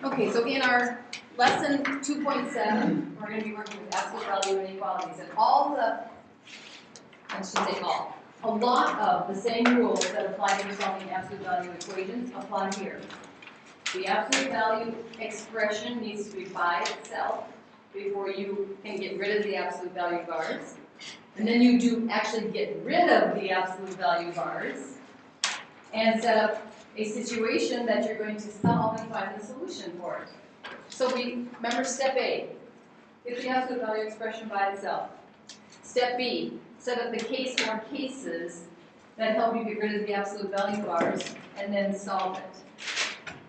Okay, so in our lesson 2.7, we're going to be working with absolute value inequalities, and all the, I should say all, a lot of the same rules that apply to solving absolute value equations apply here. The absolute value expression needs to be by itself before you can get rid of the absolute value bars. And then you do actually get rid of the absolute value bars and set up a situation that you're going to solve and find the solution for it. So remember step A, get the absolute value expression by itself. Step B, set up the case or cases that help you get rid of the absolute value bars and then solve it.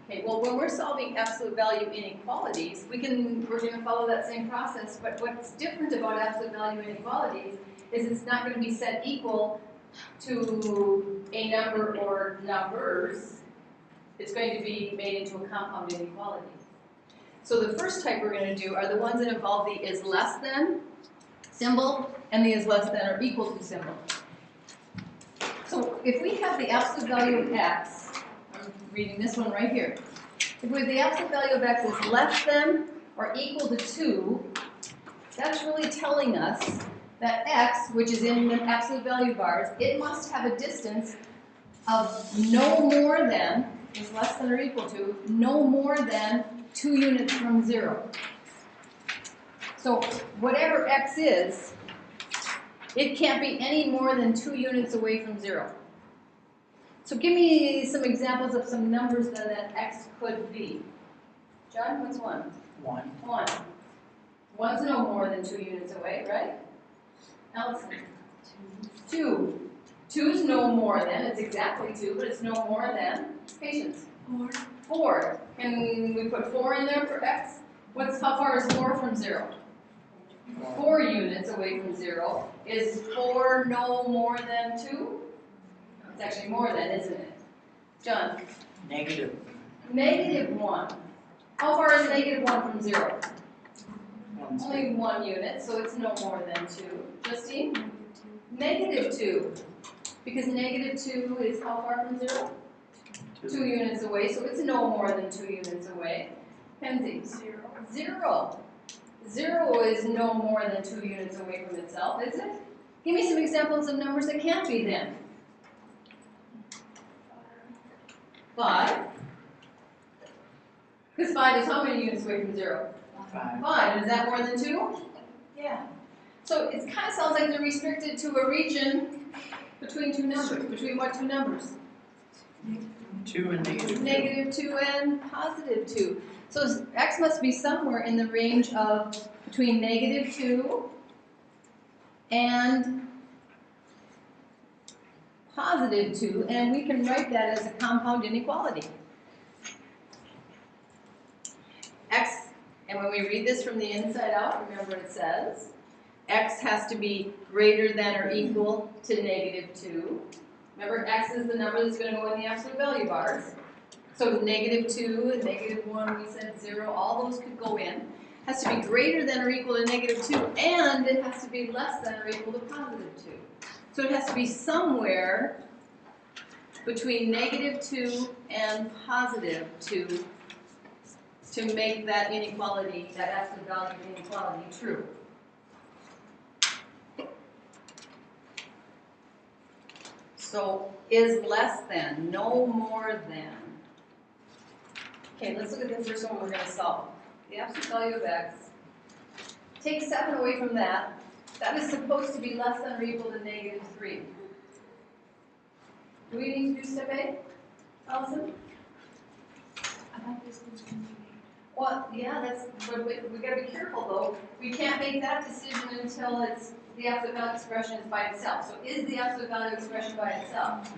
Okay, well, when we're solving absolute value inequalities, we're going to follow that same process, but what's different about absolute value inequalities is it's not going to be set equal to a number or numbers. It's going to be made into a compound inequality. So the first type we're going to do are the ones that involve the is less than symbol and the is less than or equal to symbol. So if we have the absolute value of x, I'm reading this one right here. If we have the absolute value of x is less than or equal to 2, that's really telling us that x, which is in the absolute value bars, it must have a distance of no more than, is less than or equal to, no more than 2 units from 0. So whatever x is, it can't be any more than 2 units away from 0. So give me some examples of some numbers then that x could be. John, what's 1? 1. 1. 1's no more than 2 units away, right? Allison? 2. 2's no more than, it's exactly 2, but it's no more than, Patience? 4. 4. Can we put 4 in there for x? How far is 4 from 0? 4 units away from 0. Is 4 no more than 2? It's actually more than, isn't it? John? Negative. Negative 1. How far is negative 1 from 0? 1. Only 1 unit, so it's no more than 2. Justine? Negative 2. Because negative 2 is how far from 0? 2 units away, so it's no more than 2 units away. Kenzie? 0. 0. 0 is no more than 2 units away from itself, is it? Give me some examples of numbers that can't be then. 5. Because 5 is how many units away from 0? 5. 5. Is that more than 2? Yeah. So it kind of sounds like they're restricted to a region between two numbers. Between what two numbers? 2 and negative 2. Negative 2 and positive 2. So x must be somewhere in the range of between negative 2 and positive 2, and we can write that as a compound inequality. X, and when we read this from the inside out, remember it says, x has to be greater than or equal to negative 2. Remember, x is the number that's going to go in the absolute value bars. So negative 2 and negative 1, we said 0, all those could go in. Has to be greater than or equal to negative 2, and it has to be less than or equal to positive 2. So it has to be somewhere between negative 2 and positive 2 to make that inequality, that absolute value inequality, true. So is less than, no more than. Okay, let's look at the first one we're going to solve. The absolute value of x. Take 7 away from that. That is supposed to be less than or equal to negative 3. Do we need to do step A, Allison? I like this one. Well, yeah, but we got to be careful though. We can't make that decision until the absolute value expression is by itself. So is the absolute value expression by itself?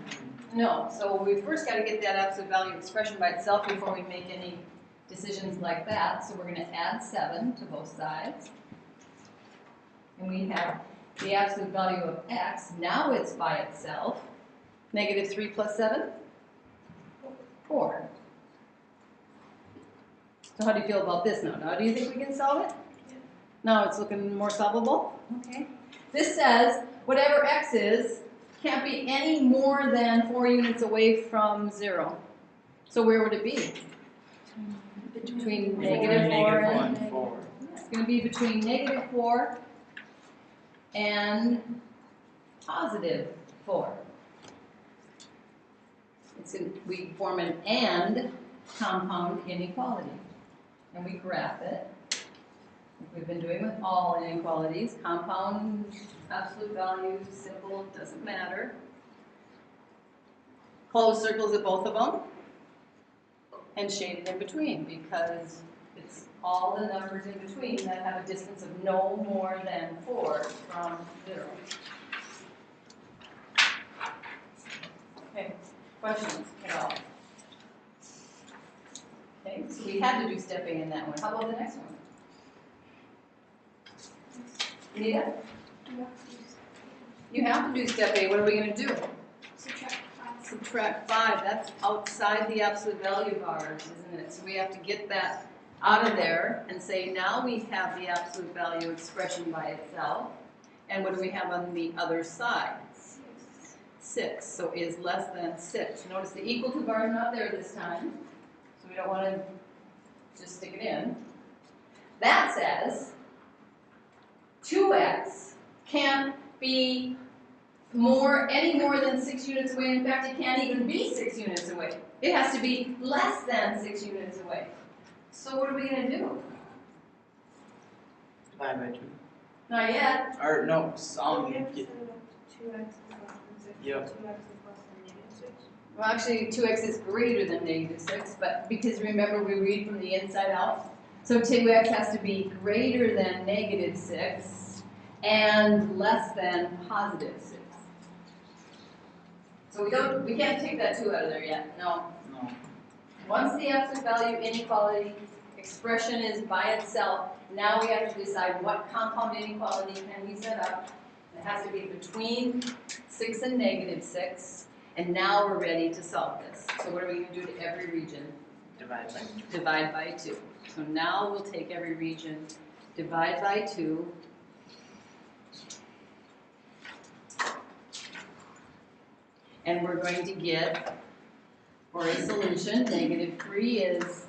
No. So we first got to get that absolute value expression by itself before we make any decisions like that. So we're going to add 7 to both sides. And we have the absolute value of x. Now it's by itself. Negative 3 plus 7? 4. So how do you feel about this now? Now do you think we can solve it? Yeah. Now it's looking more solvable? Okay. This says whatever x is can't be any more than 4 units away from 0. So where would it be? Between Four, negative 4 negative and 1, 4. it's going to be between negative 4 and positive 4. We form an AND compound inequality, and we graph it. We've been doing with all inequalities. Compound, absolute values, simple, doesn't matter. Close circles at both of them, and shaded in between, because it's all the numbers in between that have a distance of no more than 4 from 0. Okay, questions at all? Okay, so we had to do step A in that one. How about the next one? Anita? You have to do step A. What are we going to do? Subtract 5. Subtract 5. That's outside the absolute value bars, isn't it? So we have to get that out of there and say now we have the absolute value expression by itself. And what do we have on the other side? 6. So is less than 6. Notice the equal to bar is not there this time. So we don't want to just stick it in. That says 2x can't be any more than 6 units away. In fact, it can't even be 6 units away. It has to be less than 6 units away. So what are we going to do? Divide by 2. Not yet. Or no, We have to set it up to 2x is less than 6. Yep. 2x is less than negative 6. Well, actually, 2x is greater than negative 6, but because remember we read from the inside out. So 2x has to be greater than negative 6 and less than positive 6. So we can't take that 2 out of there yet. No. No. Once the absolute value inequality expression is by itself, now we have to decide what compound inequality can we set up. It has to be between 6 and negative 6, and now we're ready to solve this. So what are we going to do to every region? Divide by 2. Divide by 2. So now we'll take every region, divide by 2, and we're going to get, for a solution, negative 3 is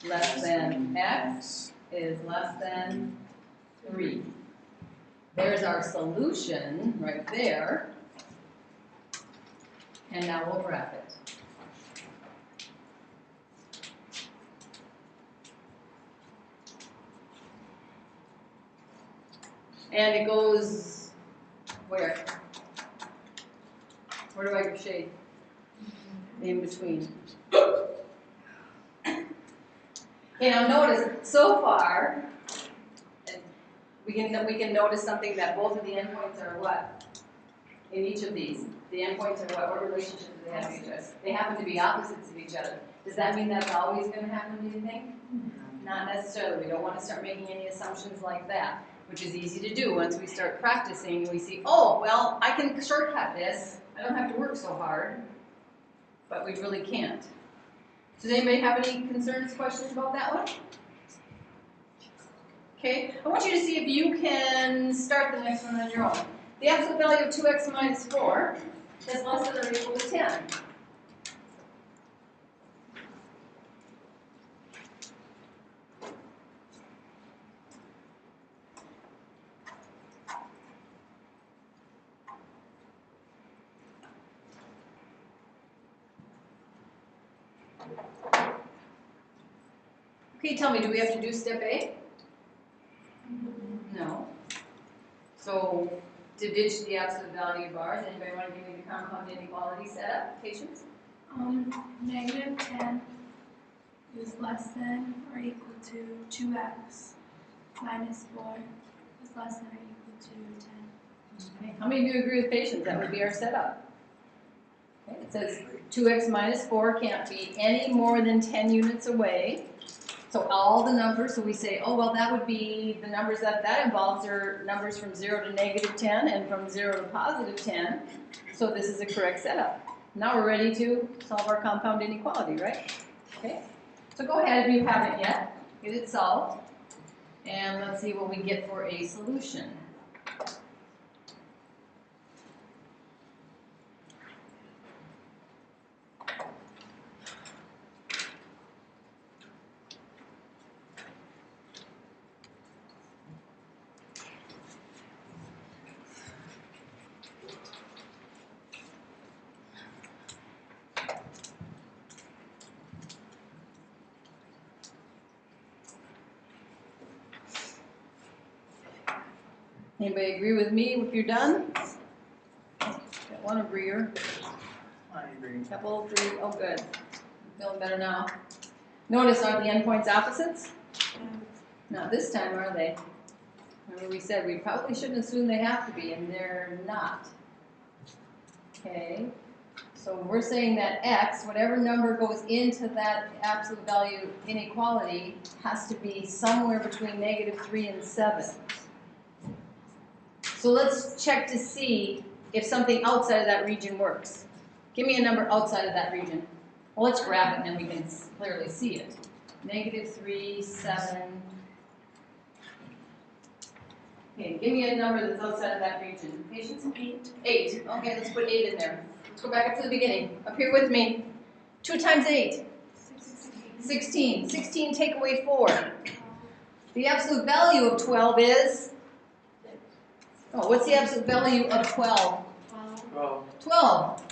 less than x is less than 3. There's our solution right there. And now we'll graph it. And it goes where? Where do I go shade? In between. Okay, now notice, so far, we can notice something that both of the endpoints are what? In each of these. The endpoints are what? What relationship do they have to each other? They happen to be opposites of each other. Does that mean that's always going to happen, do you think? Not necessarily. We don't want to start making any assumptions like that, which is easy to do once we start practicing and we see, oh, well, I can shortcut this. I don't have to work so hard. But we really can't. Does anybody have any concerns, questions about that one? Okay, I want you to see if you can start the next one on your own. The absolute value of 2x minus 4 is less than or equal to 10. Okay, tell me, do we have to do step A? No. So, to ditch the absolute value bars, anybody want to give me the compound inequality set applications? Negative 10 is less than or equal to 2x minus 4 is less than or equal to 10. Okay. How many of you agree with patience? That would be our setup. Okay. It says 2x minus 4 can't be any more than 10 units away. So all the numbers, so we say, oh, well, that would be the numbers that involves are numbers from 0 to negative 10 and from 0 to positive 10. So this is a correct setup. Now we're ready to solve our compound inequality, right? Okay. So go ahead if you haven't yet. Get it solved. And let's see what we get for a solution. Anybody agree with me if you're done? Got one agreeer. I agree. Couple, three, oh good. Feeling better now. Notice, are the endpoints opposites? Not this time, are they? Remember we said we probably shouldn't assume they have to be, and they're not. Okay, so we're saying that x, whatever number goes into that absolute value inequality, has to be somewhere between -3 and 7. So let's check to see if something outside of that region works. Give me a number outside of that region. Well, let's graph it and then we can clearly see it. -3, 7. Okay, give me a number that's outside of that region. Patience? 8. 8. Okay, let's put 8 in there. Let's go back up to the beginning. Up here with me. 2 times 8. 16. 16 take away 4. The absolute value of 12 is? Oh, what's the absolute value of 12? 12. 12.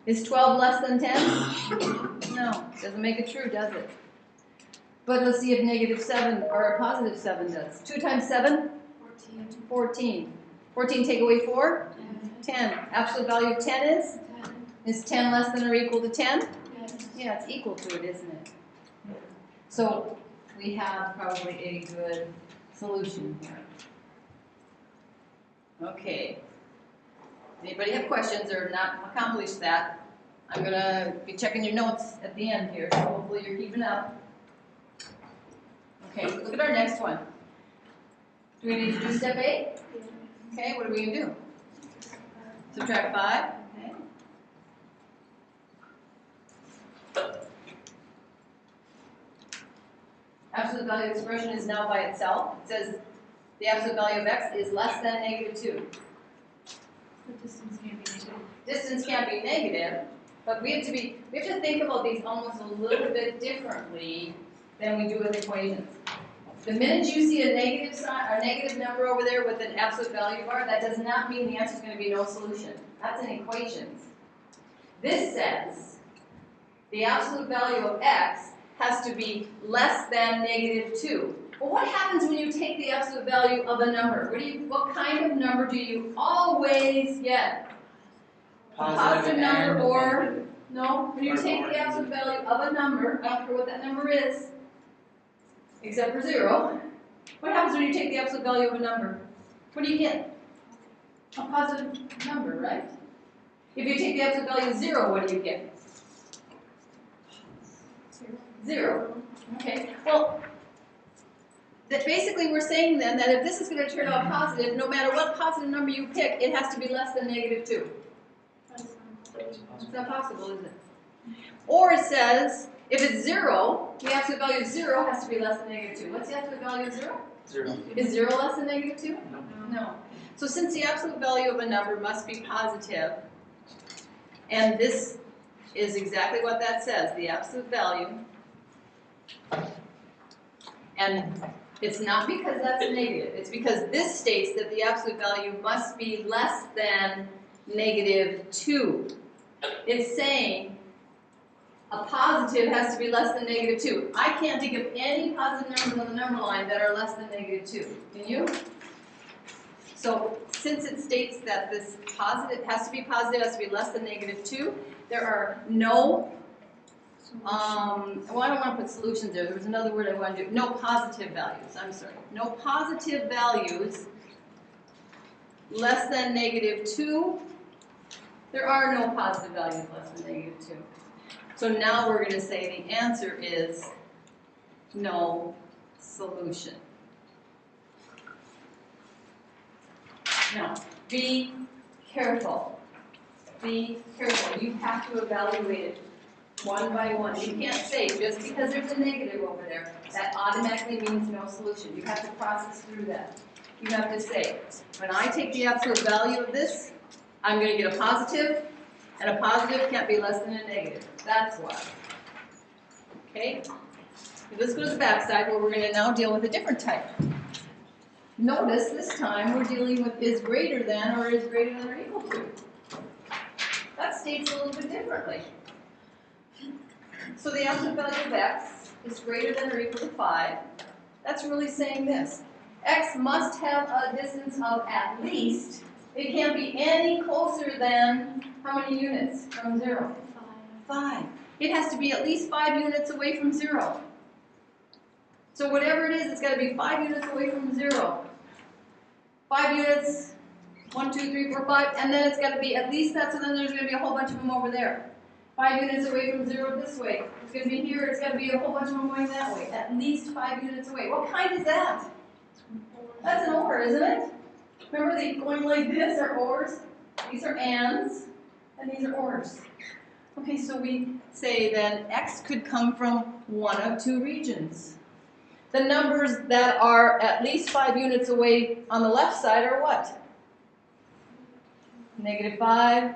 Is 12 less than 10? No, doesn't make it true, does it? But let's see if -7 or a +7 does. 2 times 7? 14. 14 take away 4? 10. Absolute value of 10 is? 10. Is 10 less than or equal to 10? Yes. Yeah, it's equal to it, isn't it? So we have probably a good solution here. Okay. Anybody have questions or not accomplished that? I'm going to be checking your notes at the end here, so hopefully you're keeping up. Okay, look at our next one. Do we need to do step 8? Okay, what are we going to do? Subtract 5. Okay. Absolute value expression is now by itself. It says the absolute value of x is less than -2. The distance can't be negative. Distance can't be negative, but we have to think about these almost a little bit differently than we do with equations. The minute you see a negative sign, a negative number over there with an absolute value bar, that does not mean the answer is going to be no solution. That's in equations. This says the absolute value of x has to be less than -2. Well, what happens when you take the absolute value of a number? What kind of number do you always get? Positive number and or negative. no? When you Or take more the absolute value of a number, I don't care what that number is, except for 0. What happens when you take the absolute value of a number? What do you get? A positive number, right? If you take the absolute value of 0, what do you get? 0. Okay. Well, that basically we're saying then that if this is going to turn out positive, no matter what positive number you pick, it has to be less than -2. It's not possible, is it? Or it says, if it's 0, the absolute value of 0 has to be less than -2. What's the absolute value of 0? 0. Is 0 less than -2? No. No. So since the absolute value of a number must be positive, and this is exactly what that says, the absolute value, and it's not because that's a negative, it's because this states that the absolute value must be less than -2. It's saying a positive has to be less than -2. I can't think of any positive numbers on the number line that are less than -2. Can you? So since it states that this positive has to be positive, has to be less than -2, there are no, well, I don't want to put solutions there. There was another word I wanted to do. No positive values. I'm sorry. No positive values less than -2. There are no positive values less than -2. So now we're going to say the answer is no solution. Now, be careful. Be careful. You have to evaluate it one by one. You can't say just because there's a negative over there, that automatically means no solution. You have to process through that. You have to say, when I take the absolute value of this, I'm going to get a positive, and a positive can't be less than a negative. That's why. Okay? Let's go to the back side where we're going to now deal with a different type. Notice this time we're dealing with is greater than or is greater than or equal to. That states a little bit differently. So the absolute value of x is greater than or equal to 5. That's really saying this. X must have a distance of at least, it can't be any closer than, how many units from 0? 5. It has to be at least 5 units away from 0. So whatever it is, it's got to be 5 units away from 0. 5 units, 1, 2, 3, 4, 5, and then it's got to be at least that, so then there's going to be a whole bunch of them over there. 5 units away from 0 this way. It's going to be here, it's got to be a whole bunch of them going that way. At least 5 units away. What kind is that? That's an OR, isn't it? Remember, they going like this are ORs. These are ANDs, and these are ORs. Okay, so we say then X could come from one of 2 regions. The numbers that are at least 5 units away on the left side are what? -5,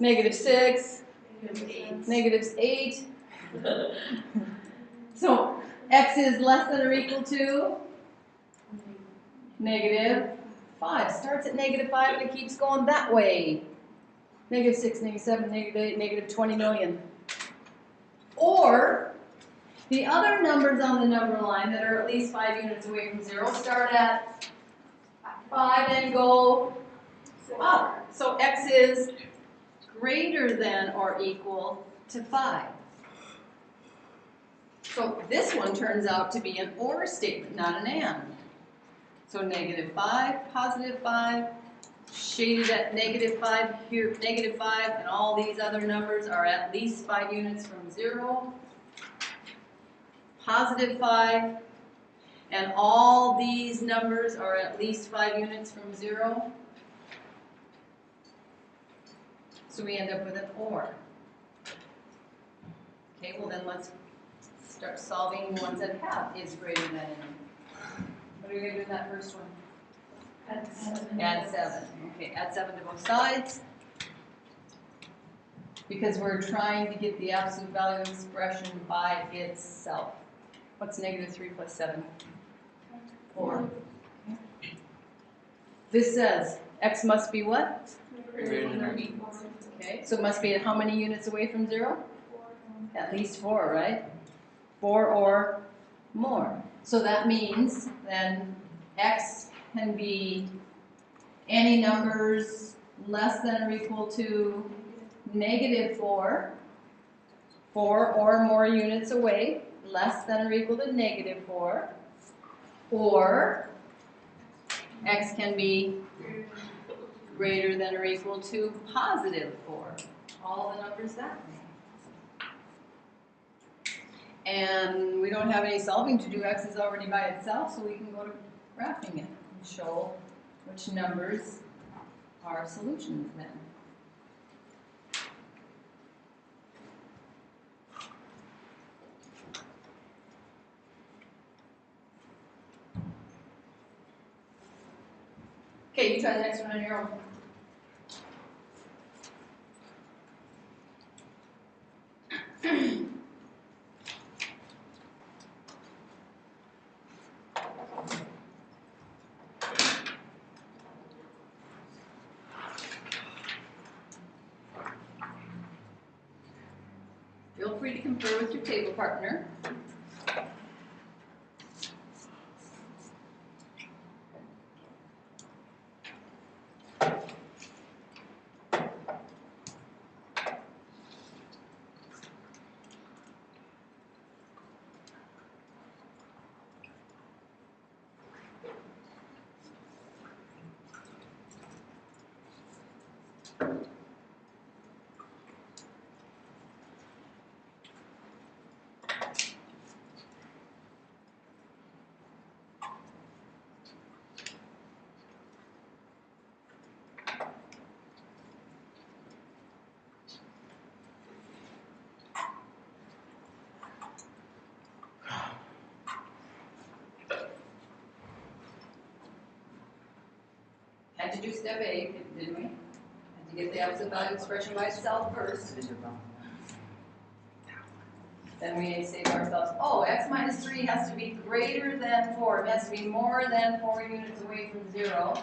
-6, -8. So X is less than or equal to -5. Starts at -5 and it keeps going that way. -6, -7, -8, -20 million. Or the other numbers on the number line that are at least 5 units away from 0 start at 5 and go up. So X is greater than or equal to 5. So this one turns out to be an OR statement, not an AND. So -5, +5, shaded at -5, here -5, and all these other numbers are at least 5 units from 0. +5, and all these numbers are at least 5 units from 0. So we end up with an OR. Okay, well then let's start solving the ones that have is greater than. What are we going to do in that first one? Add 7. Add 7. Okay, add 7 to both sides. Because we're trying to get the absolute value expression by itself. What's -3 plus 7? 4. This says X must be what? Greater than or equal. Okay, so it must be how many units away from 0? At least 4, right? 4 or more. So that means then X can be any numbers less than or equal to -4, 4 or more units away, less than or equal to -4, or X can be greater than or equal to +4. All the numbers that way. And we don't have any solving to do. X is already by itself, so we can go to graphing it and show which numbers are solutions then. Okay, you try the next one on your own. Feel free to confer with your table partner. Had to do step A, didn't we? Had to get the absolute value expression by itself first. Then we say to ourselves, oh, X minus 3 has to be greater than 4. It has to be more than 4 units away from 0.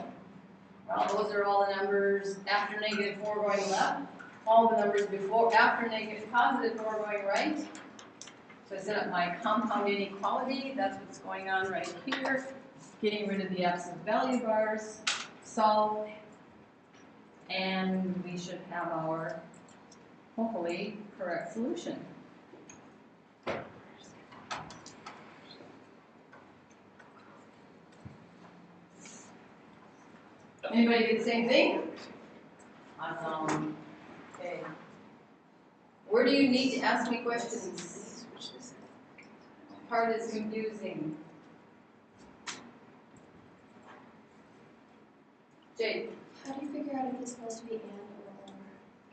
Well, those are all the numbers after -4 going left. All the numbers before, after +4 going right. So I set up my compound inequality. That's what's going on right here. getting rid of the absolute value bars, solve, and we should have our, hopefully, correct solution. Anybody do the same thing? Awesome. Okay. Where do you need to ask me questions? Part is confusing. Jade. How do you figure out if it's supposed to be and or?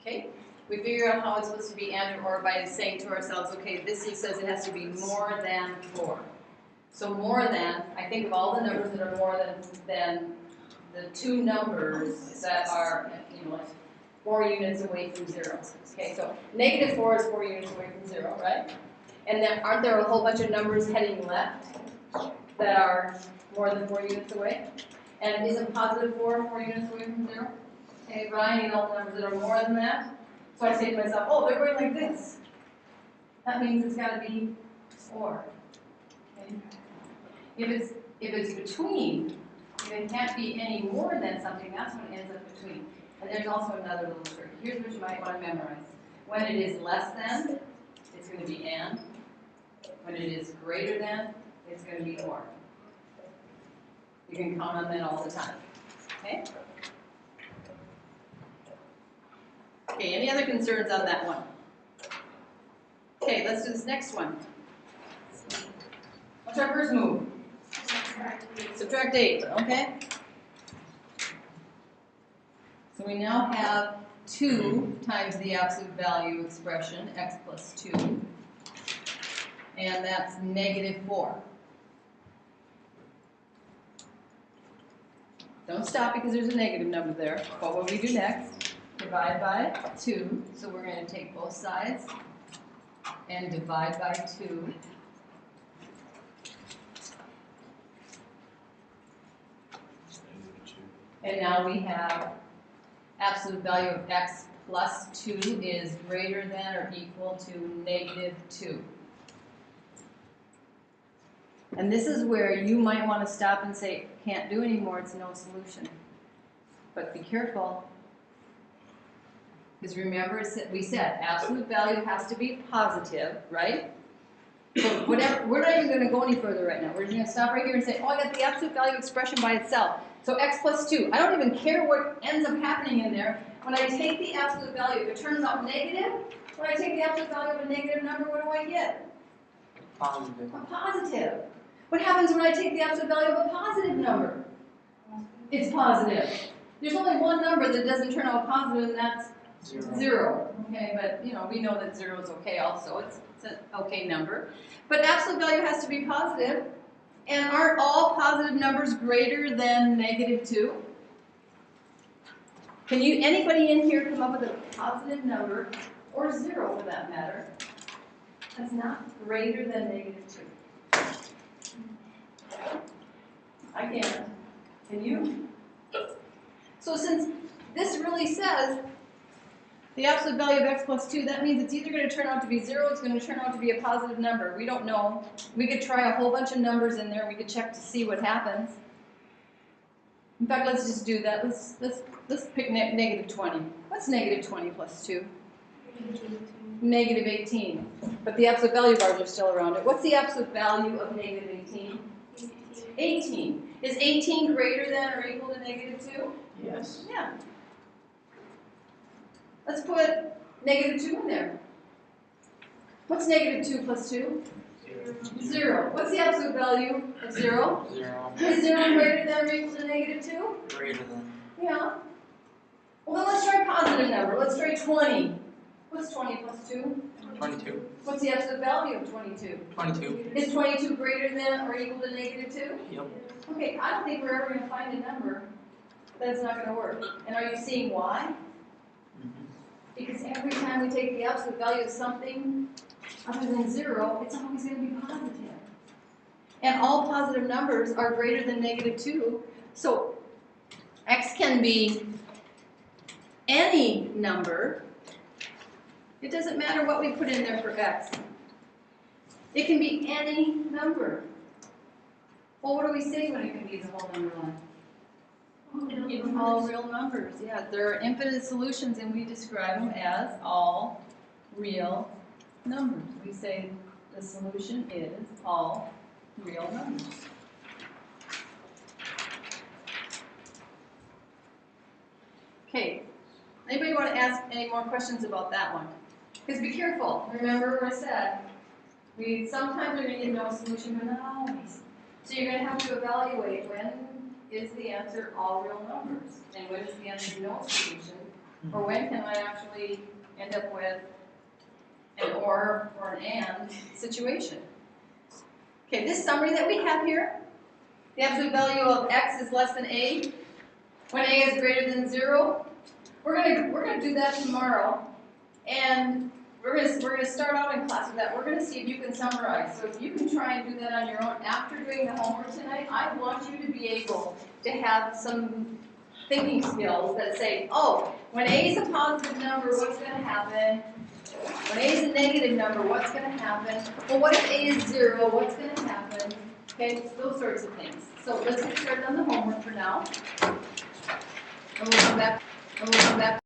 Okay. We figure out how it's supposed to be and or by saying to ourselves, okay, this says it has to be more than 4. So more than, I think of all the numbers that are more than the two numbers that are, like 4 units away from 0. Okay, so negative 4 is 4 units away from 0, right? And then aren't there a whole bunch of numbers heading left that are more than 4 units away? And isn't positive 4 units away from 0? Okay, but I need all the numbers that are more than that. So I say to myself, oh, they're going like this. That means it's got to be 4. Okay? If it's between, if it can't be any more than something, that's when it ends up between. And there's also another little trick. Here's what you might want to memorize. When it is less than, it's going to be and. When it is greater than, it's going to be or. You can count on that all the time. Okay? Okay, any other concerns on that one? Okay, let's do this next one. What's our first move? Subtract 8, okay? So we now have 2 times the absolute value expression, x plus 2, and that's negative 4. Don't stop because there's a negative number there. What will we do next? Divide by 2. So we're going to take both sides and divide by 2. And now we have absolute value of x plus 2 is greater than or equal to negative 2. And this is where you might want to stop and say, can't do anymore, it's no solution. But be careful. Because remember, we said absolute value has to be positive, right? So whatever, we're not even going to go any further right now. We're just going to stop right here and say, oh, I got the absolute value expression by itself. So x plus 2. I don't even care what ends up happening in there. When I take the absolute value, if it turns out negative, when I take the absolute value of a negative number, what do I get? Positive. A positive. What happens when I take the absolute value of a positive number? It's positive. There's only one number that doesn't turn out positive, and that's 0. Okay, but we know that 0 is okay also. It's an okay number. But absolute value has to be positive. And aren't all positive numbers greater than negative 2? Can anybody in here come up with a positive number, or 0 for that matter, that's not greater than negative 2? I can't. Can you? So since this really says the absolute value of x plus 2, that means it's either going to turn out to be 0, it's going to turn out to be a positive number. We don't know. We could try a whole bunch of numbers in there. We could check to see what happens. In fact, let's just do that. Let's pick negative 20. What's negative 20 plus 2? Negative 18. But the absolute value bars are still around it. What's the absolute value of negative 18? 18. Is 18 greater than or equal to negative 2? Yes. Yeah. Let's put negative 2 in there. What's negative 2 plus 2? 0. What's the absolute value of 0? 0. Is 0 greater than or equal to negative 2? Greater than. Yeah. Well, then let's try a positive number. Let's try 20. What's 20 plus 2? 22. What's the absolute value of 22? 22. Is 22 greater than or equal to negative 2? Yep. Okay, I don't think we're ever going to find a number that's not going to work. And are you seeing why? Because every time we take the absolute value of something other than 0, it's always going to be positive. And all positive numbers are greater than negative 2. So x can be any number. It doesn't matter what we put in there for x. It can be any number. Well, what do we say when it can be the whole number line? It's all real numbers, yeah. There are infinite solutions and we describe them as all real numbers. We say the solution is all real numbers. Okay, anybody want to ask any more questions about that one? Because be careful, remember what I said. Sometimes we're going to get no solution, but not always. So you're going to have to evaluate when is the answer all real numbers, and when is the answer no solution, or when can I actually end up with an or an and situation. Okay, this summary that we have here, the absolute value of x is less than a, when a is greater than 0. We're gonna do that tomorrow, and we're gonna start out in class with that. We're gonna see if you can summarize. So if you can try and do that on your own after doing the homework tonight, I want you to be able to have some thinking skills that say, oh, when a is a positive number, what's gonna happen? When a is a negative number, what's gonna happen? Well, what if a is 0? What's gonna happen? Okay, those sorts of things. So let's get started on the homework for now. And we'll come back.